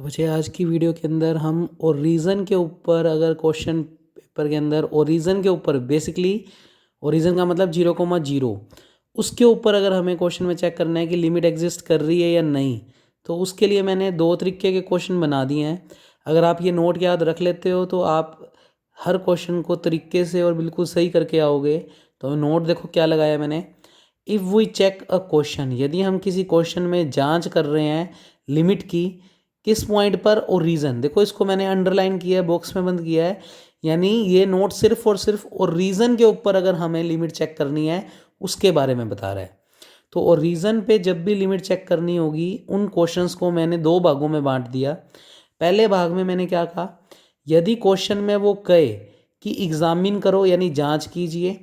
तो बच्चे आज की वीडियो के अंदर हम ओरिजिन के ऊपर अगर क्वेश्चन पेपर के अंदर ओरिजिन के ऊपर बेसिकली ओरिजिन का मतलब 0,0 उसके ऊपर अगर हमें क्वेश्चन में चेक करना है कि लिमिट एग्जिस्ट कर रही है या नहीं, तो उसके लिए मैंने दो तरीके के क्वेश्चन बना दिए हैं। अगर आप ये नोट याद रख लेते हो तो आप हर क्वेश्चन को तरीके से और बिल्कुल सही करके आओगे। तो नोट देखो क्या लगाया मैंने। If we check a question, यदि हम किसी क्वेश्चन में जांच कर रहे हैं लिमिट की, किस पॉइंट पर और रीज़न, देखो इसको मैंने अंडरलाइन किया है, बॉक्स में बंद किया है। यानी ये नोट सिर्फ और सिर्फ और रीज़न के ऊपर अगर हमें लिमिट चेक करनी है उसके बारे में बता रहा है। तो और रीज़न पे जब भी लिमिट चेक करनी होगी, उन क्वेश्चंस को मैंने दो भागों में बांट दिया। पहले भाग में मैंने क्या कहा, यदि क्वेश्चन में वो कहे कि एग्जामिन करो यानी जांच कीजिए,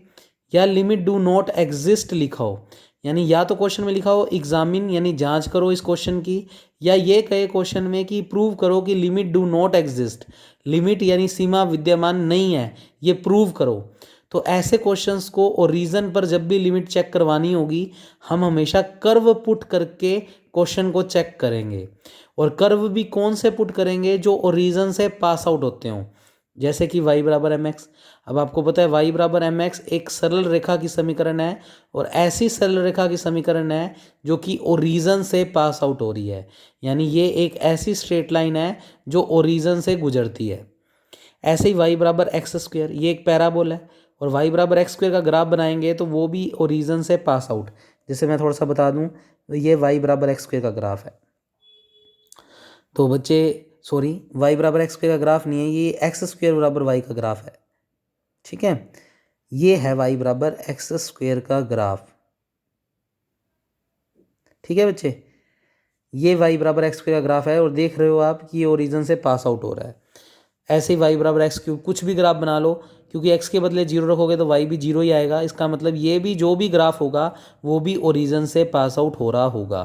या लिमिट डू नॉट एग्जिस्ट लिखा हो, यानी या तो क्वेश्चन में लिखा हो एग्जामिन यानी जांच करो इस क्वेश्चन की, या ये कहे क्वेश्चन में कि प्रूव करो कि limit do not exist, limit यानी सीमा विद्यमान नहीं है, ये प्रूव करो। तो ऐसे क्वेश्चंस को और रीज़न पर जब भी लिमिट चेक करवानी होगी, हम हमेशा कर्व पुट करके क्वेश्चन को चेक करेंगे। और कर्व भी कौन से पुट करेंगे, जो ओरिजिन से पास आउट होते हों, जैसे कि y बराबर एम एक्स। अब आपको पता है y बराबर एम एक्स एक सरल रेखा की समीकरण है, और ऐसी सरल रेखा की समीकरण है जो कि ओरिजिन से पास आउट हो रही है, यानी ये एक ऐसी स्ट्रेट लाइन है जो ओरिजिन से गुजरती है। ऐसे ही y बराबर एक्स स्क्वेयर, ये एक पैराबोल है, और y बराबर एक्स स्क्वेयर का ग्राफ बनाएंगे तो वो भी ओरिजिन से पास आउट। जैसे मैं थोड़ा सा बता दूं, ये y बराबर एक्स स्क्वेयर का ग्राफ है। तो बच्चे सॉरी, y बराबर एक्स स्क्वेयर का ग्राफ नहीं है, ये एक्स स्क्वेयर बराबर y का ग्राफ है। ठीक है, ये है y बराबर एक्स स्क्वेयर का ग्राफ। ठीक है बच्चे, ये y बराबर एक्स स्क्वेयर का ग्राफ है, और देख रहे हो आप कि ये ओरिजिन से पास आउट हो रहा है। ऐसे ही y बराबर एक्स क्यूब, कुछ भी ग्राफ बना लो, क्योंकि x के बदले 0 रखोगे तो y भी 0 ही आएगा। इसका मतलब ये भी जो भी ग्राफ होगा वो भी ओरिजिन से पास आउट हो रहा होगा।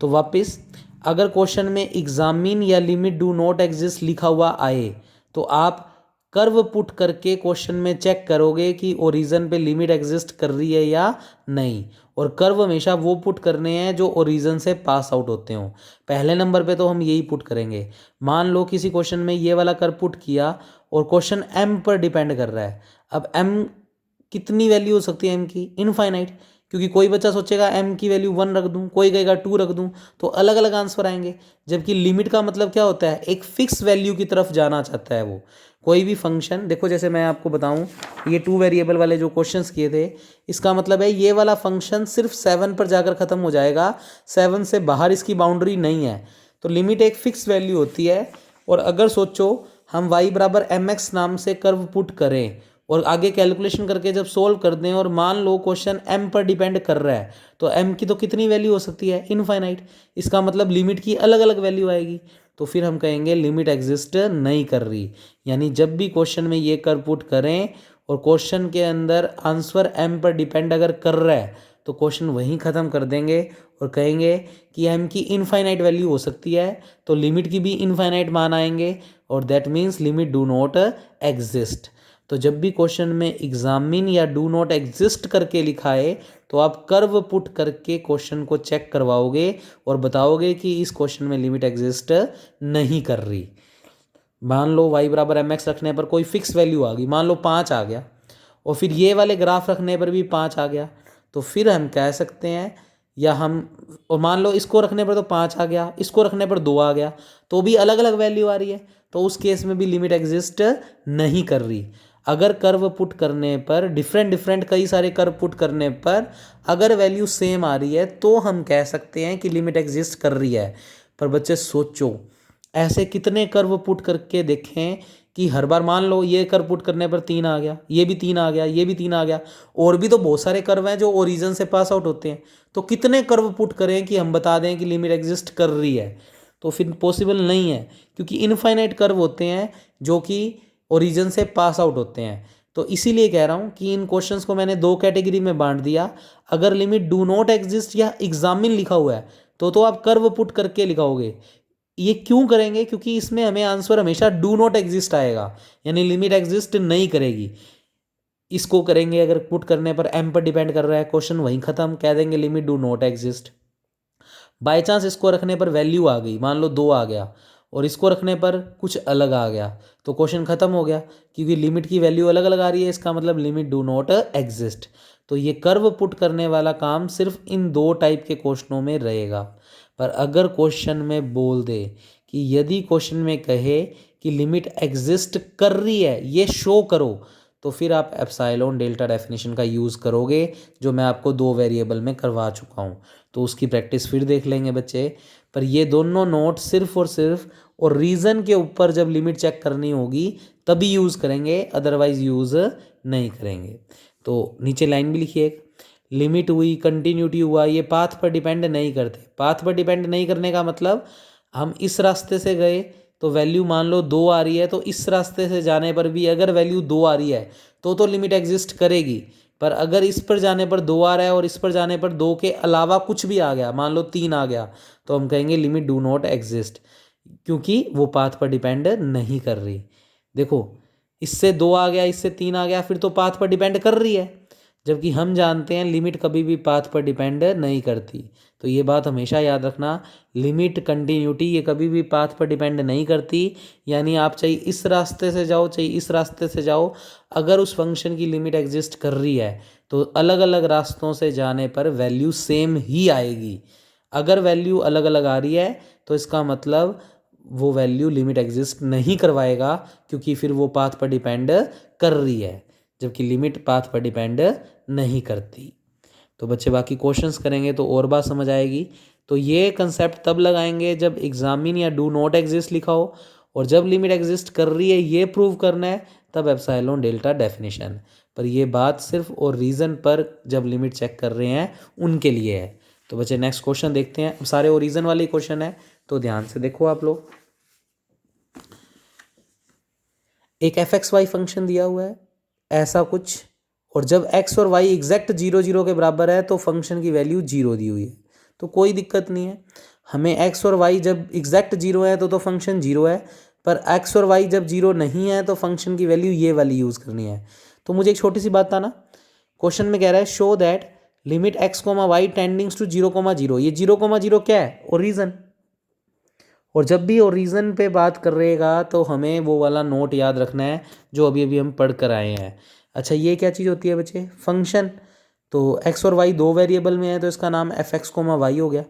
तो वापस, अगर क्वेश्चन में एग्जामिन या लिमिट डू नॉट एग्जिस्ट लिखा हुआ आए, तो आप कर्व पुट करके क्वेश्चन में चेक करोगे कि ओरिजिन पे लिमिट एग्जिस्ट कर रही है या नहीं। और कर्व हमेशा वो पुट करने हैं जो ओरिजिन से पास आउट होते हों। पहले नंबर पे तो हम यही पुट करेंगे। मान लो किसी क्वेश्चन में ये वाला कर्व पुट किया और क्वेश्चन m पर डिपेंड कर रहा है। अब m कितनी वैल्यू हो सकती है m की? इनफाइनाइट, क्योंकि कोई बच्चा सोचेगा m की वैल्यू 1 रख दूं, कोई कहेगा 2 रख दूं, तो अलग अलग आंसर आएंगे। जबकि लिमिट का मतलब क्या होता है, एक फिक्स वैल्यू की तरफ जाना चाहता है वो। कोई भी फंक्शन, देखो जैसे मैं आपको बताऊं, ये 2 वेरिएबल वाले जो क्वेश्चंस किए थे, इसका मतलब है ये वाला फंक्शन सिर्फ 7 पर जाकर खत्म हो जाएगा, 7 से बाहर इसकी बाउंड्री नहीं है। तो लिमिट एक फिक्स वैल्यू होती है। और अगर सोचो हम y बराबर एम एक्स नाम से कर्व पुट करें और आगे कैलकुलेशन करके जब सोल्व कर दें, और मान लो क्वेश्चन m पर डिपेंड कर रहा है, तो m की तो कितनी वैल्यू हो सकती है? इनफाइनाइट। इसका मतलब लिमिट की अलग अलग वैल्यू आएगी। तो फिर हम कहेंगे लिमिट एग्जिस्ट नहीं कर रही। यानी जब भी क्वेश्चन में ये कर्व पुट करें और क्वेश्चन के अंदर आंसर m पर डिपेंड अगर कर रहा है, तो क्वेश्चन वहीं ख़त्म कर देंगे और कहेंगे कि m की इनफाइनाइट वैल्यू हो सकती है, तो लिमिट की भी इनफाइनाइट मान आएंगे, और that means limit do not exist. तो जब भी क्वेश्चन में एग्जामिन या डू नॉट एग्जिस्ट करके लिखा है, तो आप कर्व पुट करके क्वेश्चन को चेक करवाओगे और बताओगे कि इस क्वेश्चन में लिमिट एग्जिस्ट नहीं कर रही। मान लो y बराबर एम एक्स रखने पर कोई फिक्स वैल्यू आ गई, मान लो 5 आ गया, और फिर ये वाले ग्राफ रखने पर भी 5 आ गया, तो फिर हम कह सकते हैं, या हम, और मान लो इसको रखने पर तो 5 आ गया, इसको रखने पर 2 आ गया, तो भी अलग अलग वैल्यू आ रही है, तो उस केस में भी लिमिट एग्जिस्ट नहीं कर रही। अगर कर्व पुट करने पर डिफरेंट डिफरेंट कई सारे कर्व पुट करने पर अगर वैल्यू सेम आ रही है, तो हम कह सकते हैं कि लिमिट एग्जिस्ट कर रही है। पर बच्चे सोचो, ऐसे कितने कर्व पुट करके देखें कि हर बार मान लो ये कर्व पुट करने पर 3 आ गया, ये भी 3 आ गया, ये भी 3 आ गया, और भी तो बहुत सारे कर्व हैं जो ओरिजिन से पास आउट होते हैं। तो कितने कर्व पुट करें कि हम बता दें कि लिमिट एग्जिस्ट कर रही है? तो फिर पॉसिबल नहीं है, क्योंकि इनफाइनाइट कर्व होते हैं जो कि ओरिजिन से पास आउट होते हैं। तो इसीलिए कह रहा हूँ कि इन क्वेश्चंस को मैंने दो कैटेगरी में बांट दिया। अगर लिमिट डू नॉट एग्जिस्ट या एग्जामिन लिखा हुआ है, तो आप कर्व पुट करके लिखाओगे। ये क्यों करेंगे? क्योंकि इसमें हमें आंसर हमेशा डू नॉट एग्जिस्ट आएगा, यानी लिमिट एग्जिस्ट नहीं करेगी। इसको करेंगे अगर पुट करने पर m पर डिपेंड कर रहा है, क्वेश्चन वहीं खत्म, कह देंगे limit do not exist. By chance इसको रखने पर वैल्यू आ गई, मान लो 2 आ गया, और इसको रखने पर कुछ अलग आ गया तो क्वेश्चन ख़त्म हो गया, क्योंकि लिमिट की वैल्यू अलग अलग आ रही है, इसका मतलब लिमिट डू नॉट एग्जिस्ट। तो ये कर्व पुट करने वाला काम सिर्फ इन दो टाइप के क्वेश्चनों में रहेगा। पर अगर क्वेश्चन में बोल दे कि यदि क्वेश्चन में कहे कि लिमिट एग्जिस्ट कर रही है ये शो करो, तो फिर आप एप्सिलॉन डेल्टा डेफिनेशन का यूज़ करोगे, जो मैं आपको दो वेरिएबल में करवा चुका हूँ। तो उसकी प्रैक्टिस फिर देख लेंगे बच्चे। पर ये दोनों नोट सिर्फ और सिर्फ और रीज़न के ऊपर जब लिमिट चेक करनी होगी तभी यूज़ करेंगे, अदरवाइज यूज़ नहीं करेंगे। तो नीचे लाइन भी लिखिए, लिमिट हुई, कंटिन्यूटी हुआ, ये पाथ पर डिपेंड नहीं करते। पाथ पर डिपेंड नहीं करने का मतलब हम इस रास्ते से गए तो वैल्यू मान लो 2 आ रही है, तो इस रास्ते से जाने पर भी अगर वैल्यू 2 आ रही है तो लिमिट एग्जिस्ट करेगी। पर अगर इस पर जाने पर 2 आ रहा है और इस पर जाने पर 2 के अलावा कुछ भी आ गया, मान लो 3 आ गया, तो हम कहेंगे लिमिट डू नॉट एग्जिस्ट, क्योंकि वो पाथ पर डिपेंड नहीं कर रही। देखो, इससे 2 आ गया, इससे 3 आ गया, फिर तो पाथ पर डिपेंड कर रही है, जबकि हम जानते हैं लिमिट कभी भी पाथ पर डिपेंड नहीं करती। तो ये बात हमेशा याद रखना, लिमिट कंटिन्यूटी ये कभी भी पाथ पर डिपेंड नहीं करती। यानी आप चाहे इस रास्ते से जाओ चाहे इस रास्ते से जाओ, अगर उस फंक्शन की लिमिट एग्जिस्ट कर रही है तो अलग अलग रास्तों से जाने पर वैल्यू सेम ही आएगी। अगर वैल्यू अलग अलग आ रही है तो इसका मतलब वो वैल्यू लिमिट एग्जिस्ट नहीं करवाएगा, क्योंकि फिर वो पाथ पर डिपेंड कर रही है, जबकि लिमिट पाथ पर डिपेंड नहीं करती। तो बच्चे बाकी क्वेश्चंस करेंगे तो और बात समझ आएगी। तो ये कंसेप्ट तब लगाएंगे जब एग्जामिन या डू नॉट एग्जिस्ट लिखा हो, और जब लिमिट एग्जिस्ट कर रही है ये प्रूव करना है तब एप्सिलॉन डेल्टा डेफिनेशन। पर ये बात सिर्फ और रीज़न पर जब लिमिट चेक कर रहे हैं उनके लिए है। तो बच्चे नेक्स्ट क्वेश्चन देखते हैं, सारे ओरिजन वाले क्वेश्चन है तो ध्यान से देखो आप लोग। एक fxy फंक्शन दिया हुआ है ऐसा कुछ, और जब x और y एग्जैक्ट 0 0 के बराबर है तो फंक्शन की वैल्यू 0 दी हुई है। तो कोई दिक्कत नहीं है, हमें x और y जब एग्जैक्ट 0 है तो फंक्शन 0 है, पर x और y जब 0 नहीं है तो फंक्शन की वैल्यू ये वाली यूज़ करनी है। तो मुझे एक छोटी सी बात था ना, क्वेश्चन में कह रहा है show that limit x y tendings to 0 0, ये 0 0 क्या है? ओरिजन। और जब भी ओरिजन पे बात कर रहेगा तो हमें वो वाला नोट याद रखना है जो अभी अभी हम पढ़ कर आए हैं। अच्छा, ये क्या चीज़ होती है बच्चे? फंक्शन। तो x और y दो वेरिएबल में है तो इसका नाम fx y हो गया।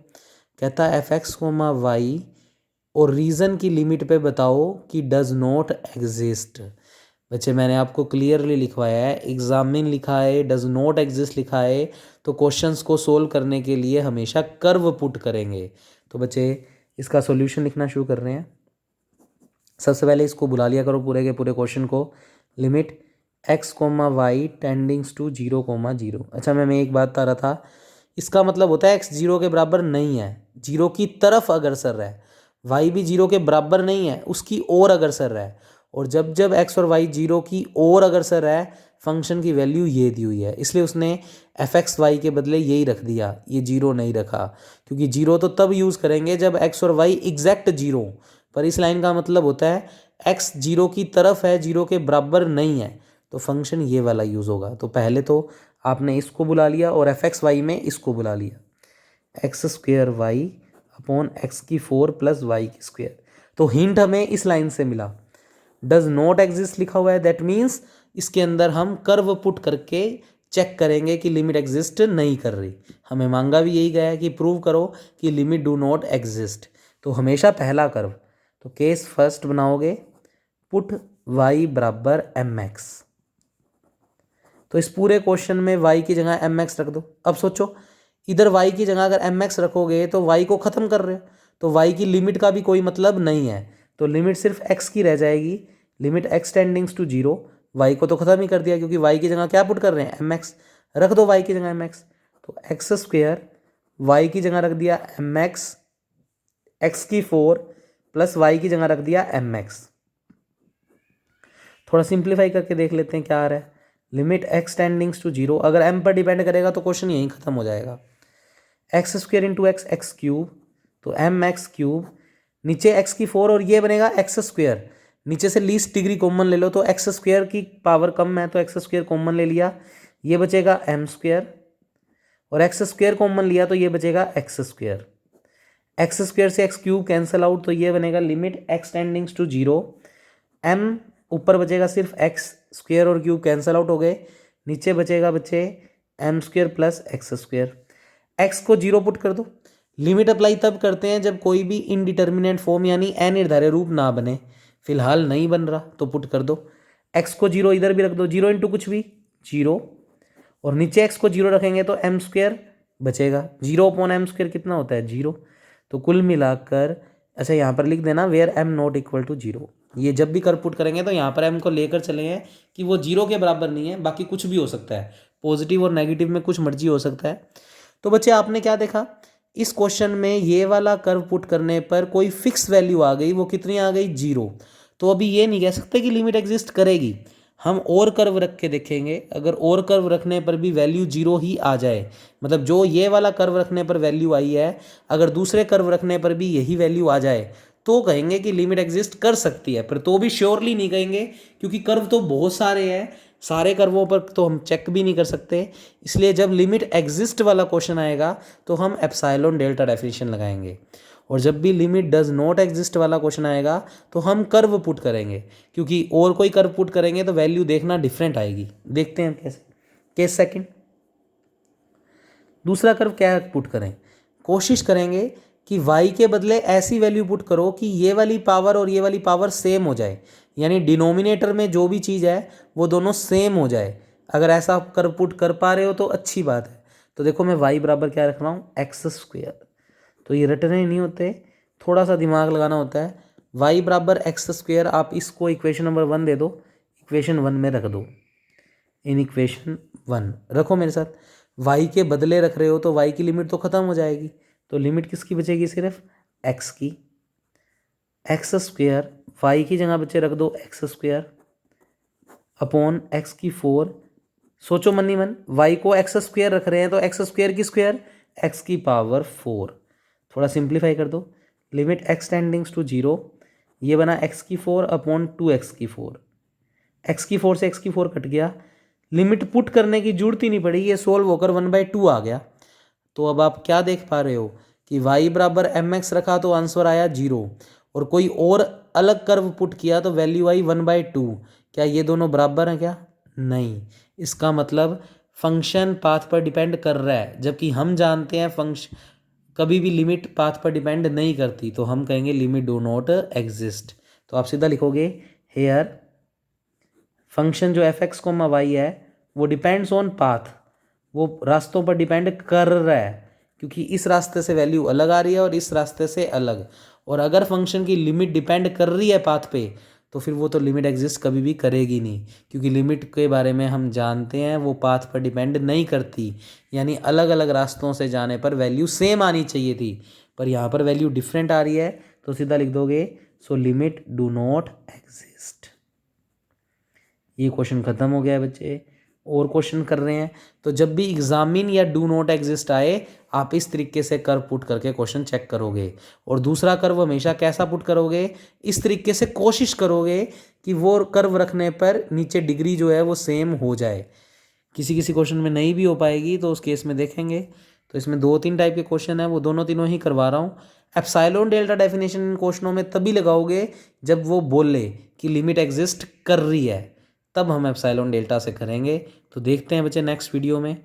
कहता है fx y और रीज़न की लिमिट पे बताओ कि डज नॉट एग्जिस्ट। बच्चे मैंने आपको क्लियरली लिखवाया है, एग्जामिन लिखा है, डज नॉट एग्जिस्ट लिखा है, तो क्वेश्चंस को सोल्व करने के लिए हमेशा कर्व पुट करेंगे। तो बच्चे इसका सॉल्यूशन लिखना शुरू कर रहे हैं। सबसे पहले इसको बुला लिया करो पूरे के पूरे क्वेश्चन को, limit x y tendings to 0 0। अच्छा, मैं एक बात बता रहा था, इसका मतलब होता है x 0 के बराबर नहीं है, 0 की तरफ अग्रसर है, y भी 0 के बराबर नहीं है, उसकी ओर अग्रसर है। और जब जब x और y 0 की ओर अग्रसर है फंक्शन की वैल्यू ये दी हुई है, इसलिए उसने fxy के बदले यही रख दिया, ये 0 नहीं रखा, क्योंकि 0 तो तब यूज़ करेंगे जब x और y एग्जैक्ट 0। पर इस लाइन का मतलब होता है x 0 की तरफ है, 0 के बराबर नहीं है, तो फंक्शन ये वाला यूज़ होगा। तो पहले तो आपने इसको बुला लिया और fxy में इसको बुला लिया, x square y upon x की 4 प्लस वाई की स्क्वेयर। तो हिंट हमें इस लाइन से मिला, डज नॉट एग्जिस्ट लिखा हुआ है, दैट मीन्स इसके अंदर हम कर्व पुट करके चेक करेंगे कि लिमिट एग्जिस्ट नहीं कर रही। हमें मांगा भी यही गया है कि प्रूव करो कि लिमिट डू नॉट एग्जिस्ट। तो हमेशा पहला कर्व, तो केस फर्स्ट बनाओगे, पुट y बराबर mx। तो इस पूरे क्वेश्चन में y की जगह mx रख दो। अब सोचो, इधर y की जगह अगर mx रखोगे तो y को ख़त्म कर रहे हो, तो y की लिमिट का भी कोई मतलब नहीं है, तो लिमिट सिर्फ x की रह जाएगी, लिमिट x टेंडिंग्स टू 0। y को तो ख़त्म ही कर दिया क्योंकि y की जगह क्या पुट कर रहे हैं, mx। रख दो y की जगह mx, तो एक्स स्क्वेयर y की जगह रख दिया mx, x की 4 प्लस y की जगह रख दिया mx। थोड़ा सिंप्लीफाई करके देख लेते हैं क्या आ रहा है, लिमिट x टेंडिंग्स टू 0, अगर m पर डिपेंड करेगा तो क्वेश्चन यहीं ख़त्म हो जाएगा। X square into x, x cube, तो एम एक्स क्यूब, नीचे x की 4 और ये बनेगा एक्स स्क्वेयर, नीचे से लीस्ट डिग्री कॉमन ले लो, तो एक्स स्क्वेयर की पावर कम है तो एक्स स्क्वेयर कॉमन ले लिया, ये बचेगा एम स्क्वेयर, और एक्स स्क्वेयर कॉमन लिया तो ये बचेगा एक्स स्क्वेयर। एक्स स्क्वायर से एक्स क्यूब कैंसिल आउट, तो ये बनेगा limit x tendings to zero. M ऊपर बचेगा सिर्फ एक्स स्क्वायर और क्यूब कैंसिल आउट हो गए, नीचे बचेगा बच्चे M square plus x square. X को जीरो पुट कर दो। लिमिट अप्लाई तब करते हैं जब कोई भी इनडिटर्मिनेंट फॉर्म यानी अनिर्धारित रूप ना बने। फिलहाल नहीं बन रहा तो पुट कर दो। एक्स को जीरो इधर भी रख दो, जीरो इंटू कुछ भी जीरो, और नीचे एक्स को जीरो रखेंगे तो एम स्क्वायर बचेगा। जीरो अपॉन एम स्क्वायर कितना होता है, जीरो। तो कुल मिलाकर अच्छा यहाँ पर लिख देना where m not equal to zero. ये जब भी कर पुट करेंगे तो यहाँ पर एम को लेकर चले हैं कि वो जीरो के बराबर नहीं है, बाकी कुछ भी हो सकता है, पॉजिटिव और नेगेटिव में कुछ मर्जी हो सकता है। तो बच्चे आपने क्या देखा, इस क्वेश्चन में ये वाला कर्व पुट करने पर कोई फिक्स वैल्यू आ गई, वो कितनी आ गई, जीरो। तो अभी ये नहीं कह सकते कि लिमिट एग्जिस्ट करेगी, हम और कर्व रख के देखेंगे। अगर और कर्व रखने पर भी वैल्यू जीरो ही आ जाए, मतलब जो ये वाला कर्व रखने पर वैल्यू आई है, अगर दूसरे कर्व रखने पर भी यही वैल्यू आ जाए तो कहेंगे कि लिमिट एग्जिस्ट कर सकती है, पर तो भी श्योरली नहीं कहेंगे क्योंकि कर्व तो बहुत सारे हैं, सारे कर्वों पर तो हम चेक भी नहीं कर सकते। इसलिए जब लिमिट एग्जिस्ट वाला क्वेश्चन आएगा तो हम एप्सिलॉन डेल्टा डेफिनेशन लगाएंगे, और जब भी लिमिट डज नॉट एग्जिस्ट वाला क्वेश्चन आएगा तो हम कर्व पुट करेंगे, क्योंकि और कोई कर्व पुट करेंगे तो वैल्यू देखना डिफरेंट आएगी। देखते हैं कैसे। केस सेकंड, दूसरा कर्व क्या पुट करें, कोशिश करेंगे कि y के बदले ऐसी वैल्यू पुट करो कि ये वाली पावर और ये वाली पावर सेम हो जाए, यानी डिनोमिनेटर में जो भी चीज़ है वो दोनों सेम हो जाए। अगर ऐसा कर्व पुट कर पा रहे हो तो अच्छी बात है। तो देखो मैं y बराबर क्या रख रहा हूँ, एक्स स्क्वायर, तो ये रटने नहीं होते, थोड़ा सा दिमाग लगाना होता है। y बराबर एक्स स्क्वायर, आप इसको इक्वेशन नंबर 1 दे दो, इक्वेशन 1 में रख दो। इन इक्वेशन 1 रखो मेरे साथ, y के बदले रख रहे हो तो y की लिमिट तो ख़त्म हो जाएगी, तो लिमिट किसकी बचेगी, सिर्फ x की। एक्स स्क्वायर वाई की जगह बच्चे रख दो एक्स स्क्वायर अपॉन एक्स की 4। सोचो मन ही मन, y को एक्स स्क्वायर रख रहे हैं तो एक्स स्क्वायर की स्क्वायर x की पावर 4। थोड़ा सिंप्लीफाई कर दो, लिमिट x टेंडिंग्स टू जीरो, ये बना x की 4 अपॉन 2x की 4। x की 4 से x की 4 कट गया, लिमिट पुट करने की जरूरत ही नहीं पड़ी, ये सोल्व होकर 1/2 आ गया। तो अब आप क्या देख पा रहे हो कि y बराबर mx रखा तो आंसर आया 0, और कोई और अलग कर्व पुट किया तो वैल्यू आई 1/2। क्या ये दोनों बराबर हैं, क्या नहीं। इसका मतलब फंक्शन पाथ पर डिपेंड कर रहा है, जबकि हम जानते हैं फंक्शन कभी भी लिमिट पाथ पर डिपेंड नहीं करती, तो हम कहेंगे लिमिट डू नॉट एग्जिस्ट। तो आप सीधा लिखोगे हेयर फंक्शन जो fx, y है वो डिपेंड्स ऑन पाथ, वो रास्तों पर डिपेंड कर रहा है, क्योंकि इस रास्ते से वैल्यू अलग आ रही है और इस रास्ते से अलग। और अगर फंक्शन की लिमिट डिपेंड कर रही है पाथ पे तो फिर वो तो लिमिट एग्जिस्ट कभी भी करेगी नहीं, क्योंकि लिमिट के बारे में हम जानते हैं वो पाथ पर डिपेंड नहीं करती, यानी अलग अलग रास्तों से जाने पर वैल्यू सेम आनी चाहिए थी, पर यहाँ पर वैल्यू डिफरेंट आ रही है, तो सीधा लिख दोगे so limit do not exist. ये क्वेश्चन खत्म हो गया बच्चे। और क्वेश्चन कर रहे हैं, तो जब भी एग्जामिन या डू नॉट एग्जिस्ट आए आप इस तरीके से कर्व पुट करके क्वेश्चन चेक करोगे। और दूसरा कर्व हमेशा कैसा पुट करोगे, इस तरीके से कोशिश करोगे कि वो कर्व रखने पर नीचे डिग्री जो है वो सेम हो जाए। किसी किसी क्वेश्चन में नहीं भी हो पाएगी तो उस केस में देखेंगे। तो इसमें 2-3 टाइप के क्वेश्चन है, वो दोनों तीनों ही करवा रहा हूँ। एप्सिलॉन डेल्टा डेफिनेशन इन क्वेश्चनों में तभी लगाओगे जब वो बोले कि लिमिट एग्जिस्ट कर रही है, तब हम एप्सिलॉन डेल्टा से करेंगे। तो देखते हैं बच्चे नेक्स्ट वीडियो में।